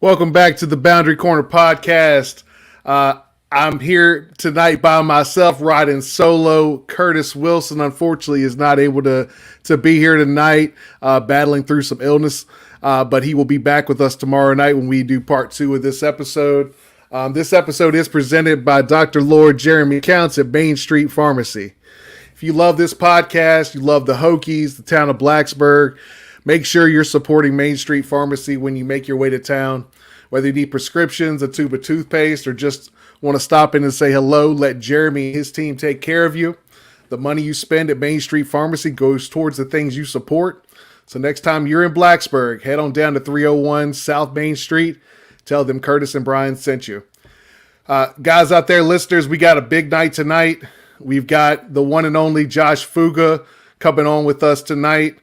Welcome back to the Boundary Corner podcast. I'm here tonight by myself, riding solo. Curtis Wilson, unfortunately, is not able to be here tonight, battling through some illness. But he will be back with us tomorrow night when we do part 2 of this episode. This episode is presented by Dr. Lord Jeremy Counts at Main Street Pharmacy. If you love this podcast, you love the Hokies, the town of Blacksburg, make sure you're supporting Main Street Pharmacy when you make your way to town. Whether you need prescriptions, a tube of toothpaste, or just want to stop in and say hello, let Jeremy and his team take care of you. The money you spend at Main Street Pharmacy goes towards the things you support. So next time you're in Blacksburg, head on down to 301 South Main Street. Tell them Curtis and Brian sent you. Guys out there, listeners, we got a big night tonight. We've got the one and only Josh Fuga coming on with us tonight.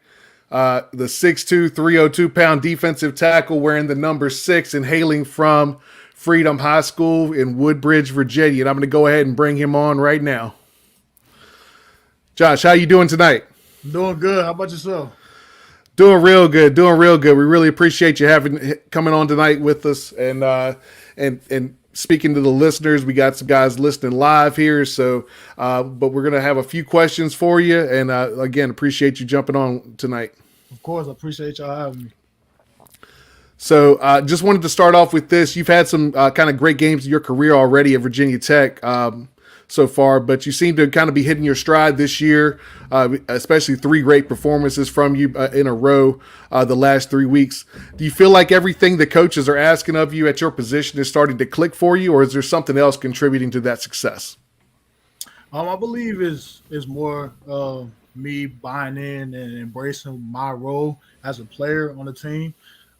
The 6'2", 302-pound defensive tackle wearing the number 6 and hailing from Freedom High School in Woodbridge, Virginia. And I'm going to go ahead and bring him on right now. Josh, how you doing tonight? Doing good. How about yourself? Doing real good. We really appreciate you coming on tonight with us. And speaking to the listeners, we got some guys listening live here. So, but we're going to have a few questions for you. And again, appreciate you jumping on tonight. Of course, I appreciate y'all having me. So just wanted to start off with this. You've had some kind of great games in your career already at Virginia Tech so far, but you seem to kind of be hitting your stride this year, especially 3 great performances from you in a row the last 3 weeks. Do you feel like everything the coaches are asking of you at your position is starting to click for you, or is there something else contributing to that success? I believe is more me buying in and embracing my role as a player on the team,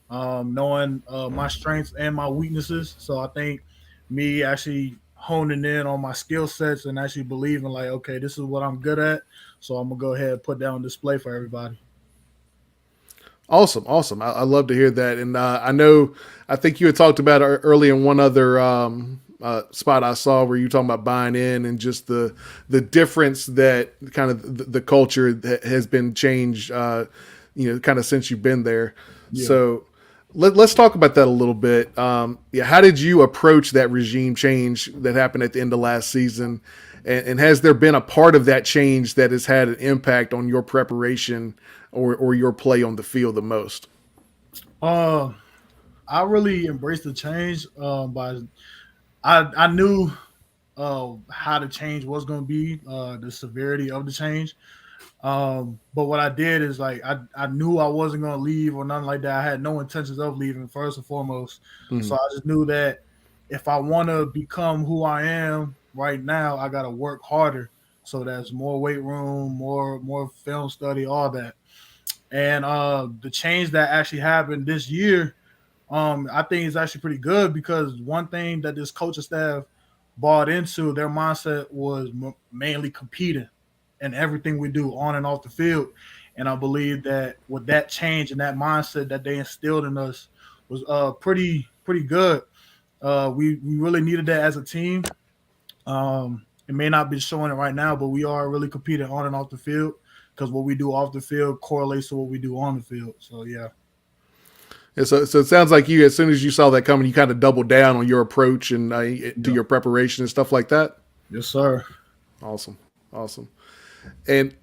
knowing my strengths and my weaknesses. So I think me actually honing in on my skill sets and actually believing like, okay, this is what I'm good at. So I'm going to go ahead and put that on display for everybody. Awesome. I love to hear that. And I think you had talked about early in one other spot I saw where you were talking about buying in and just the difference that kind of the culture that has been changed, kind of since you've been there. Yeah. So let's talk about that a little bit. How did you approach that regime change that happened at the end of last season? And has there been a part of that change that has had an impact on your preparation or your play on the field the most? I really embraced the change by I knew how the change was going to be, the severity of the change. But what I did is like I knew I wasn't going to leave or nothing like that. I had no intentions of leaving first and foremost. Mm-hmm. So I just knew that if I want to become who I am right now, I got to work harder. So there's more weight room, more film study, all that. And the change that actually happened this year, I think is actually pretty good because one thing that this coaching staff bought into, their mindset was mainly competing in everything we do on and off the field. And I believe that with that change and that mindset that they instilled in us was pretty good. We really needed that as a team. It may not be showing it right now, but we are really competing on and off the field because what we do off the field correlates to what we do on the field. So, yeah. Yeah, so it sounds like you, as soon as you saw that coming, you kind of doubled down on your approach and to your preparation and stuff like that. Yes, sir. Awesome. And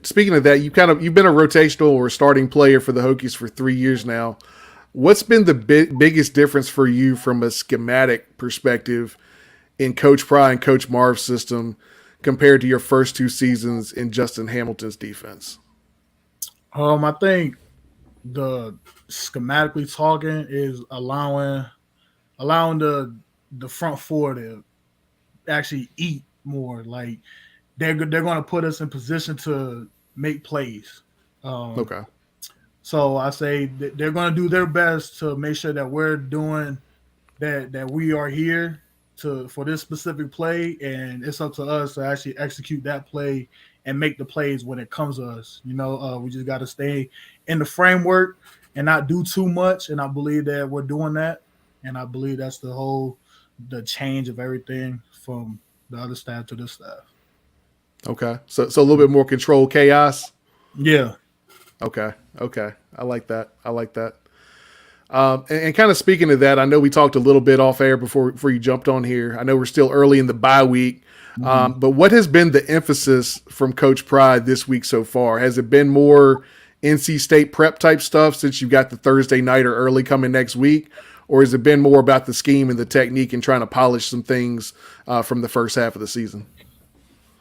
speaking of that, you've been a rotational or starting player for the Hokies for 3 years now. What's been the biggest difference for you from a schematic perspective in Coach Pry and Coach Marv's system compared to your first 2 seasons in Justin Hamilton's defense? I think the schematically talking is allowing the front four to actually eat more. Like they're going to put us in position to make plays. Okay. So I say they're going to do their best to make sure that we're doing that we are here for this specific play, and it's up to us to actually execute that play and make the plays when it comes to us. We just got to stay in the framework and not do too much. And I believe that we're doing that. And I believe that's the change of everything from the other staff to this staff. Okay. So a little bit more controlled chaos. Yeah. Okay. I like that. And kind of speaking of that, I know we talked a little bit off air before you jumped on here. I know we're still early in the bye week, Mhm. but what has been the emphasis from Coach Pride this week so far? Has it been more NC State prep type stuff since you've got the Thursday night or early coming next week, or has it been more about the scheme and the technique and trying to polish some things from the first half of the season?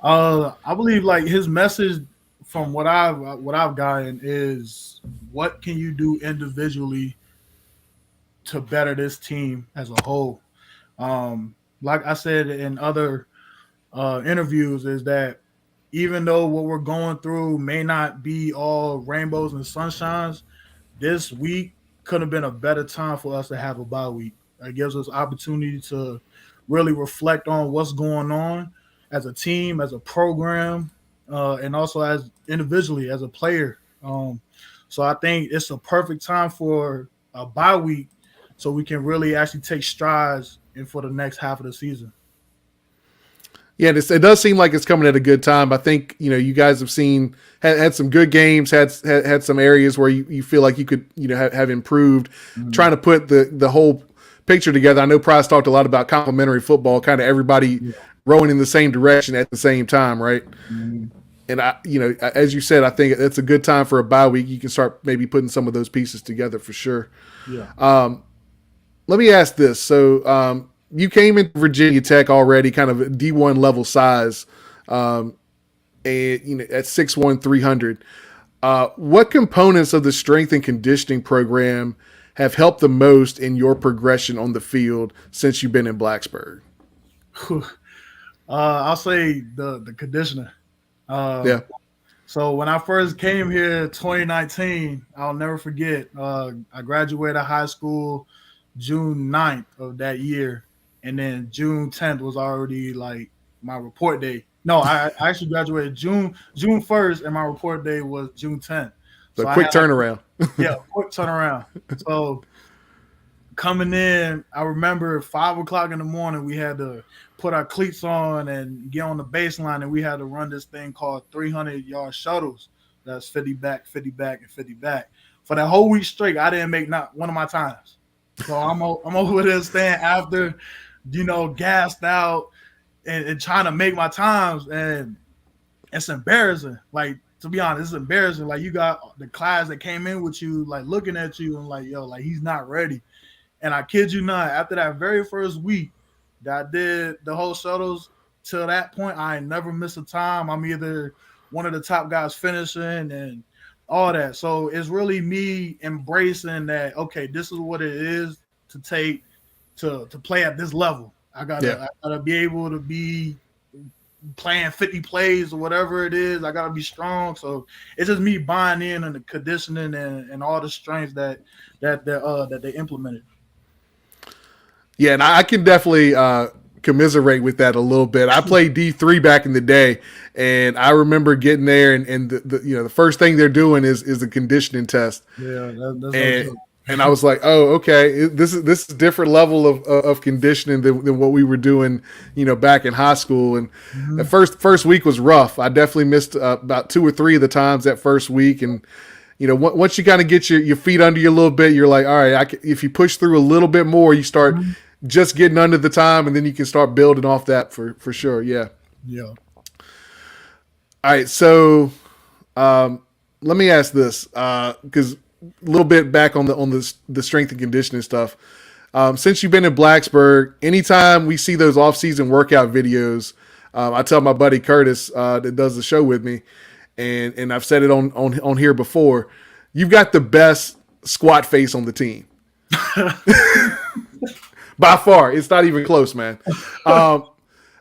I believe like his message from what I've gotten is what can you do individually to better this team as a whole. Like I said in other interviews, is that even though what we're going through may not be all rainbows and sunshines, this week could have been a better time for us to have a bye week. It gives us opportunity to really reflect on what's going on as a team, as a program, and also as individually as a player. So I think it's a perfect time for a bye week so we can really actually take strides in for the next half of the season. Yeah, it does seem like it's coming at a good time. I think you guys have had some good games, had some areas where you feel like you could have improved. Mhm. Trying to put the whole picture together. I know Price talked a lot about complementary football, kind of everybody Yeah. rowing in the same direction at the same time, right? Mhm. And as you said, I think it's a good time for a bye week. You can start maybe putting some of those pieces together for sure. Yeah. Let me ask this: so you came into Virginia Tech already, kind of a D1 level size, um, and at 6'1", 300. What components of the strength and conditioning program have helped the most in your progression on the field since you've been in Blacksburg? I'll say the conditioner. Yeah, So when I first came here, 2019, I'll never forget. I graduated high school June 9th of that year, and then June 10th was already like my report day. No, I actually graduated June 1st, and my report day was June 10th. so So I had quick like turnaround. yeah, quick turnaround. So coming in, I remember 5 o'clock in the morning, we had to put our cleats on and get on the baseline, and we had to run this thing called 300-yard shuttles. That's 50 back, 50 back, and 50 back. For that whole week straight, I didn't make not one of my times. So I'm over there staying after, gassed out and trying to make my times, and it's embarrassing. Like, to be honest, it's embarrassing. Like, you got the class that came in with you, like looking at you and like, yo, like he's not ready. And I kid you not, after that very first week that I did the whole shuttles, till that point, I ain't never missed a time. I'm either one of the top guys finishing and all that. So it's really me embracing that, okay, this is what it is to take to play at this level. I Yeah. gotta I gotta be able to be playing 50 plays or whatever it is. I gotta be strong. So it's just me buying in on the conditioning and all the strengths that they implemented. Yeah, and I can definitely commiserate with that a little bit. I played D3 back in the day, and I remember getting there, and the first thing they're doing is a conditioning test, Yeah, that's no and joke. and I was like, oh, okay, this is a different level of conditioning than what we were doing, back in high school. And the Mhm. first week was rough. I definitely missed about two or three of the times that first week, and once you kind of get your feet under you a little bit, you're like, all right, if you push through a little bit more, you start Mhm. just getting under the time, and then you can start building off that for sure. Yeah. Yeah. All right. So let me ask this because a little bit back on the strength and conditioning stuff. Since you've been in Blacksburg, anytime we see those off-season workout videos, I tell my buddy Curtis that does the show with me, and I've said it on here before. You've got the best squat face on the team by far. It's not even close, man. Um,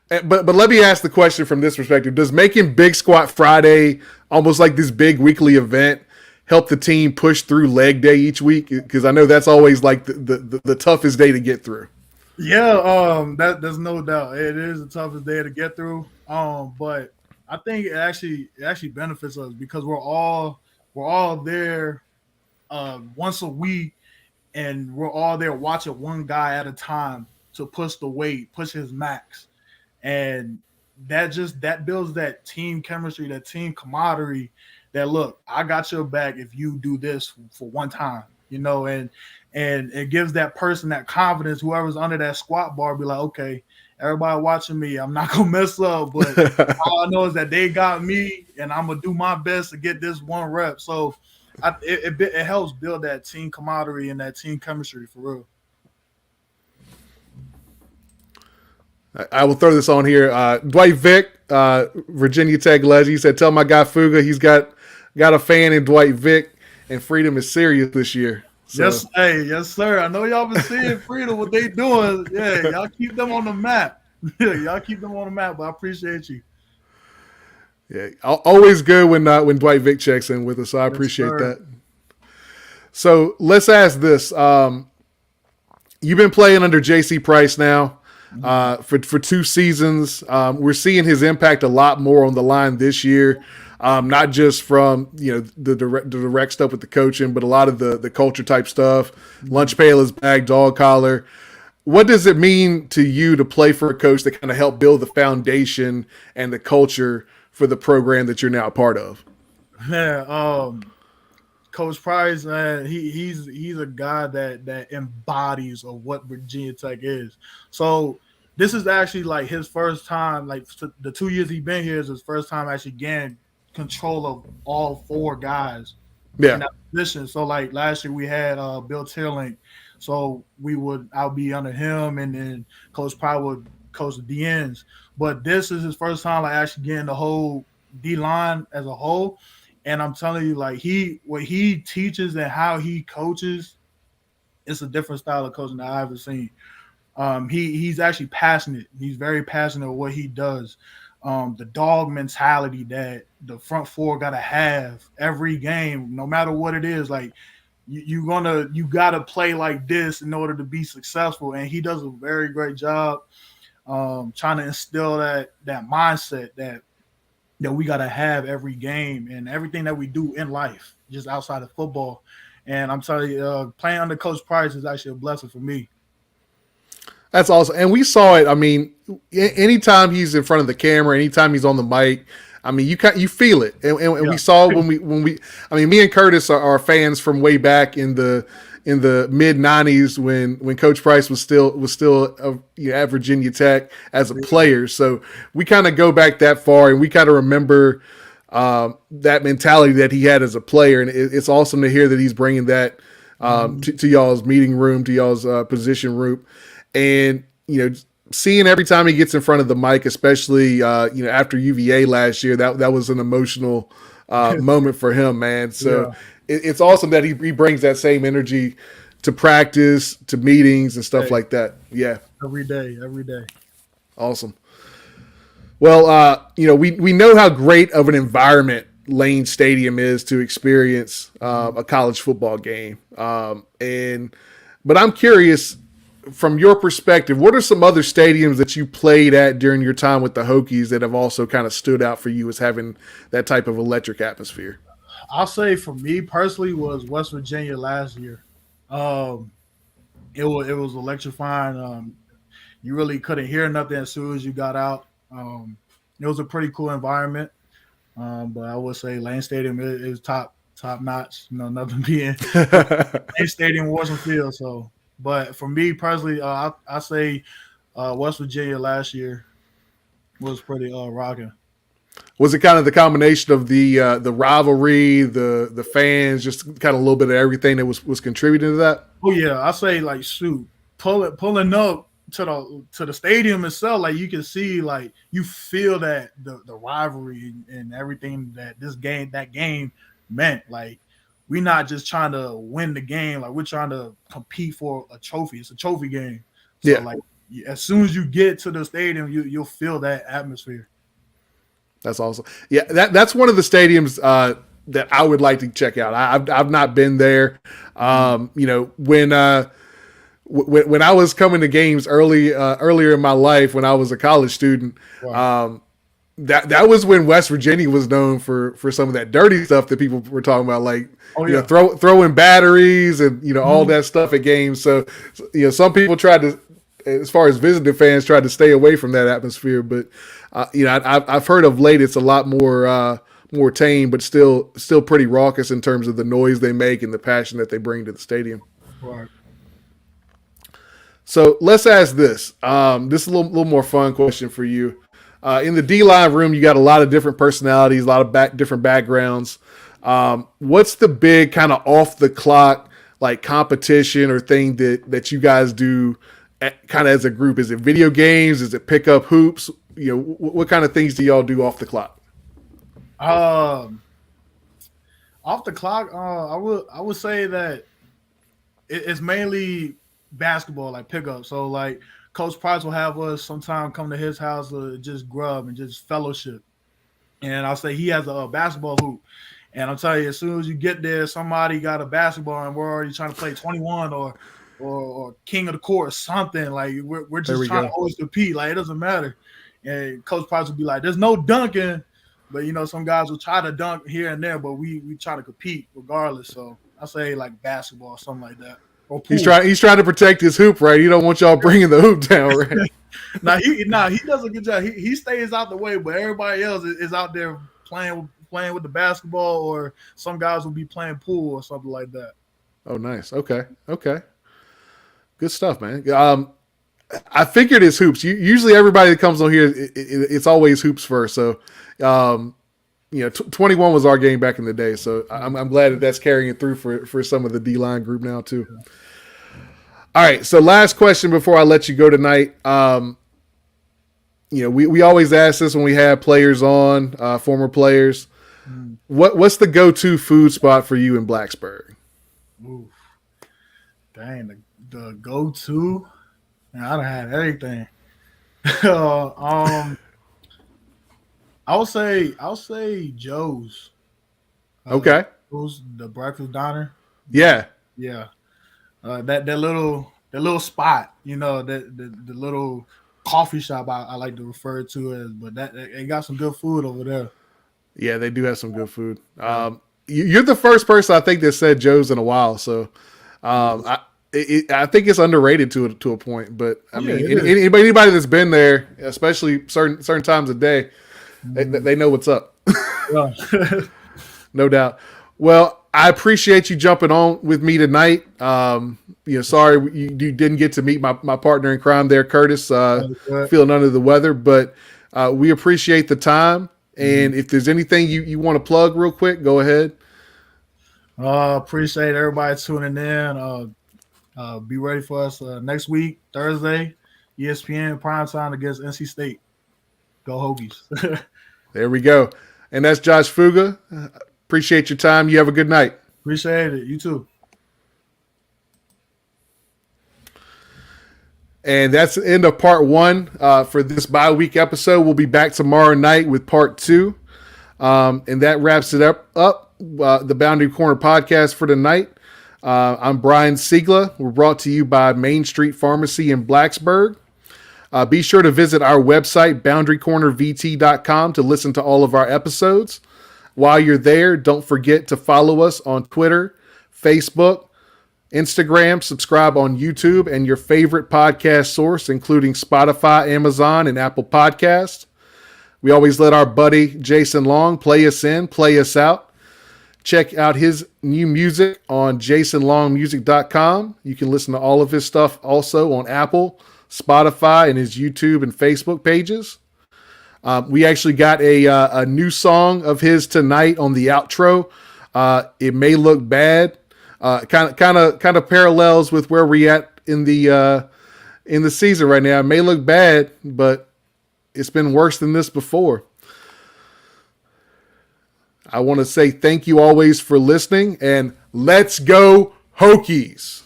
but let me ask the question from this perspective: does making Big Squat Friday almost like this big weekly event help the team push through leg day each week? Because I know that's always like the toughest day to get through. Yeah, there's no doubt. It is the toughest day to get through. But I think it actually benefits us because we're all there once a week, and we're all there watching one guy at a time to push the weight, push his max. And that builds that team chemistry, that team camaraderie, that look, I got your back if you do this for one time. and it gives that person that confidence. Whoever's under that squat bar, be like, okay, everybody watching me, I'm not gonna mess up, but all I know is that they got me, and I'm gonna do my best to get this one rep. So it helps build that team camaraderie and that team chemistry for real. I will throw this on here. Dwight Vick, Virginia Tech legend. He said, "Tell my guy Fuga he's got a fan in Dwight Vick, and Freedom is serious this year." So, yes, sir. I know y'all been seeing Freedom, what they doing. Yeah, y'all keep them on the map. Y'all keep them on the map. But I appreciate you. Yeah, always good when Dwight Vick checks in with us. So I appreciate that. So let's ask this: you've been playing under J.C. Price now. For 2 seasons. We're seeing his impact a lot more on the line this year, not just from the direct stuff with the coaching, but a lot of the culture type stuff. Lunch pail is back, dog collar. What does it mean to you to play for a coach that kind of helped build the foundation and the culture for the program that you're now a part of? Yeah, Coach Price, man, he's a guy that embodies of what Virginia Tech is. So this is actually like his first time, like the 2 years he's been here is his first time actually getting control of all 4 guys in that position. So like last year we had Bill Tierlink, so I'll be under him, and then Coach Price would coach the DNs. But this is his first time like actually getting the whole D line as a whole. And I'm telling you, like what he teaches and how he coaches, it's a different style of coaching that I haven't seen. He's actually passionate. He's very passionate of what he does. The dog mentality that the front 4 gotta have every game, no matter what it is. Like you gotta play like this in order to be successful. And he does a very great job trying to instill that mindset that we got to have every game and everything that we do in life, just outside of football. And I'm telling you, playing under Coach Price is actually a blessing for me. That's awesome. And we saw it. I mean, anytime he's in front of the camera, anytime he's on the mic, I mean, you feel it. And we saw when we, I mean, me and Curtis are fans from way back in the mid '90s when Coach Price was still at Virginia Tech as a player. So we kind of go back that far, and we kind of remember that mentality that he had as a player. And it's awesome to hear that he's bringing that to y'all's meeting room, to y'all's position room, and seeing every time he gets in front of the mic, especially after UVA last year, that was an emotional moment for him, man. So. Yeah. It's awesome that he brings that same energy to practice, to meetings and stuff like that. Yeah. Every day. Awesome. Well, we know how great of an environment Lane Stadium is to experience a college football game. But I'm curious, from your perspective, what are some other stadiums that you played at during your time with the Hokies that have also kind of stood out for you as having that type of electric atmosphere? I'll say for me personally was West Virginia last year. It was electrifying. You really couldn't hear nothing as soon as you got out. It was a pretty cool environment. But I would say Lane Stadium is top notch. Nothing being Lane Stadium wasn't field. So, but for me personally, I say West Virginia last year was pretty rocking. Was it kind of the combination of the rivalry, the fans, just kind of a little bit of everything that was contributing to that? Oh yeah, I say like pulling up to the stadium itself, like you can see, like you feel that the rivalry and everything that that game meant. Like we're not just trying to win the game, like we're trying to compete for a trophy. It's a trophy game. So yeah. Like as soon as you get to the stadium, you'll feel that atmosphere. That's awesome. Yeah, that's one of the stadiums that I would like to check out. I've not been there. When I was coming to games earlier in my life when I was a college student, wow. That was when West Virginia was known for some of that dirty stuff that people were talking about, like throwing batteries and all that stuff at games. So some people tried to, as far as visiting fans, tried to stay away from that atmosphere, but I've heard of late it's a lot more more tame, but still pretty raucous in terms of the noise they make and the passion that they bring to the stadium. Right. So let's ask this. This is a little more fun question for you. In the D-line room, you got a lot of different personalities, a lot of different backgrounds. What's the big kind of off the clock like competition or thing that you guys do kind of as a group? Is it video games? Is it pick up hoops? What kind of things do y'all do off the clock? Off the clock, I would say that it's mainly basketball, like pickup. So like Coach Price will have us sometime come to his house to just grub and just fellowship. And I'll say he has a basketball hoop. And I'll tell you, as soon as you get there, somebody got a basketball and we're already trying to play 21 or king of the court or something. Like we're just trying to always compete. Like it doesn't matter. And Coach Price will be like, there's no dunking. But, some guys will try to dunk here and there, but we try to compete regardless. So I say like basketball or something like that. He's trying to protect his hoop, right? He don't want y'all bringing the hoop down, right? he does a good job. He stays out the way, but everybody else is out there playing with the basketball, or some guys will be playing pool or something like that. Oh, nice. Okay. Good stuff, man. I figured it's hoops. Usually everybody that comes on here, it's always hoops first. So, 21 was our game back in the day. So I'm glad that's carrying it through for some of the D-line group now too. All right. So last question before I let you go tonight. We always ask this when we have players on, former players. What's the go-to food spot for you in Blacksburg? Ooh, dang, the go-to. Man, I done had everything. I'll say Joe's. Okay. Joe's, the breakfast diner. Yeah. Yeah. That little spot, the little coffee shop I like to refer to it as, but they got some good food over there. Yeah, they do have some good food. You're the first person I think that said Joe's in a while, so I think it's underrated to a point. But I mean, anybody that's been there, especially certain times of day, they know what's up. No doubt. Well, I appreciate you jumping on with me tonight. Sorry you didn't get to meet my partner in crime there, Curtis. Feeling under the weather, but we appreciate the time. And if there's anything you want to plug real quick, go ahead. Appreciate everybody tuning in. Be ready for us next week, Thursday, ESPN primetime against NC State. Go Hokies. There we go. And that's Josh Fuga. Appreciate your time. You have a good night. Appreciate it. You too. And that's the end of part one for this bye-week episode. We'll be back tomorrow night with part two. And that wraps it up the Boundary Corner podcast for tonight. I'm Brian Siegler. We're brought to you by Main Street Pharmacy in Blacksburg. Be sure to visit our website, boundarycornervt.com, to listen to all of our episodes. While you're there, don't forget to follow us on Twitter, Facebook, Instagram, subscribe on YouTube, and your favorite podcast source, including Spotify, Amazon, and Apple Podcasts. We always let our buddy Jason Long play us in, play us out. Check out his new music on jasonlongmusic.com. You can listen to all of his stuff also on Apple, Spotify, and his YouTube and Facebook pages. We actually got a new song of his tonight on the outro. It May Look Bad. Kind of parallels with where we at in the season right now. It may look bad, but it's been worse than this before. I want to say thank you always for listening, and let's go Hokies.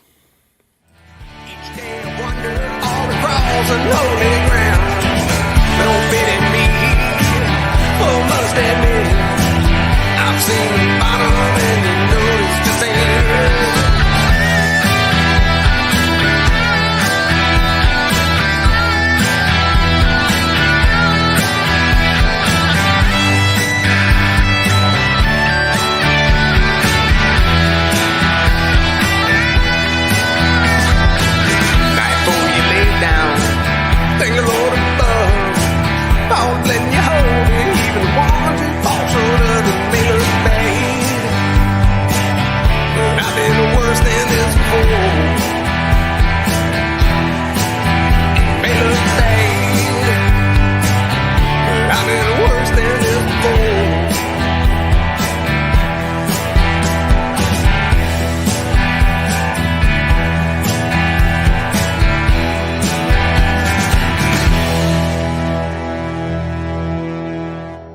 Each day I wonder all the crawls and lonely ground.